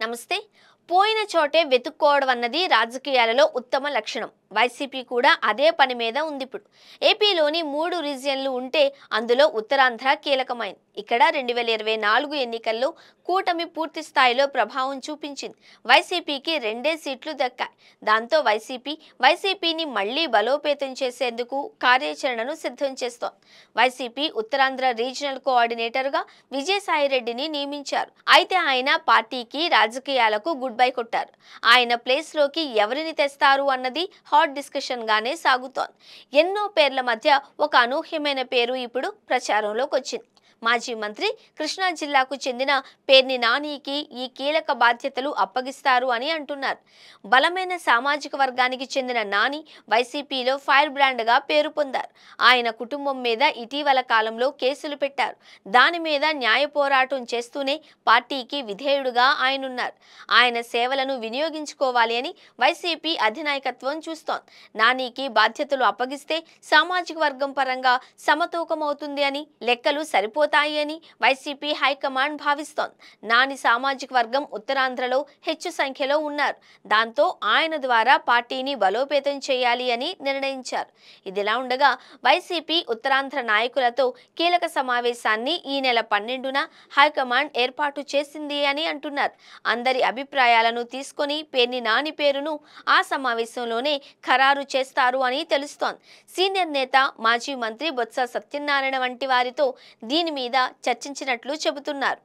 నమస్తే. పోయిన చోటే వెతుక్కోవడం అన్నది రాజకీయాలలో ఉత్తమ లక్షణం. వైసీపీ కూడా అదే పని మీద ఉంది. ఇప్పుడు ఏపీలోని 3 రీజియన్లు ఉంటే అందులో ఉత్తరాంధ్ర కీలకమైంది. ఇక్కడ 2024 ఎన్నికల్లో కూటమి పూర్తి స్థాయిలో ప్రభావం చూపించింది. వైసీపీకి 2 సీట్లు దక్కాయి. దాంతో వైసీపీని మళ్లీ బలోపేతం చేసేందుకు కార్యాచరణను సిద్ధం చేస్తోంది. వైసీపీ ఉత్తరాంధ్ర రీజనల్ కోఆర్డినేటర్గా విజయసాయిరెడ్డిని నియమించారు. అయితే ఆయన పార్టీకి రాజకీయాలకు గుడ్ బై కొట్టారు. ఆయన ప్లేస్ లోకి ఎవరిని తెస్తారు అన్నది హాట్ డిస్కషన్ గానే సాగుతోంది. ఎన్నో పేర్ల మధ్య ఒక అనూహ్యమైన పేరు ఇప్పుడు ప్రచారంలోకి వచ్చింది. మాజీ మంత్రి, కృష్ణా జిల్లాకు చెందిన పేర్ని నానికి ఈ కీలక బాధ్యతలు అప్పగిస్తారు అని అంటున్నారు. బలమైన సామాజిక వర్గానికి చెందిన నాని వైసీపీలో ఫైర్ బ్రాండ్ గా పేరు పొందారు. ఆయన కుటుంబం మీద ఇటీవల కాలంలో కేసులు పెట్టారు. దాని మీద న్యాయ పోరాటం చేస్తూనే పార్టీకి విధేయుడుగా ఆయనున్నారు. ఆయన సేవలను వినియోగించుకోవాలి అని వైసీపీ అధినాయకత్వం చూస్తోంది. నానికి బాధ్యతలు అప్పగిస్తే సామాజిక వర్గం పరంగా సమతూకమవుతుంది అని, లెక్కలు సరిపోతాయి అని వైసీపీ హైకమాండ్ భావిస్తోంది. నాని సామాజిక వర్గం ఉత్తరాంధ్రలో హెచ్చు సంఖ్యలో ఉన్నారు. దాంతో ఆయన ద్వారా పార్టీని బలోపేతం చేయాలి అని నిర్ణయించారు. ఇదిలా ఉండగా వైసీపీ ఉత్తరాంధ్ర నాయకులతో కీలక సమావేశాన్ని ఈ నెల 12న హైకమాండ్ ఏర్పాటు చేసింది అని అంటున్నారు. అందరి అభిప్రాయాలను తీసుకొని పేర్ని నాని పేరును ఆ సమావేశంలోనే ఖరారు చేస్తారు అని తెలుస్తోంది. సీనియర్ నేత, మాజీ మంత్రి బొత్స సత్యనారాయణ వంటి వారితో దీని మీద చర్చించినట్లు చెబుతున్నారు.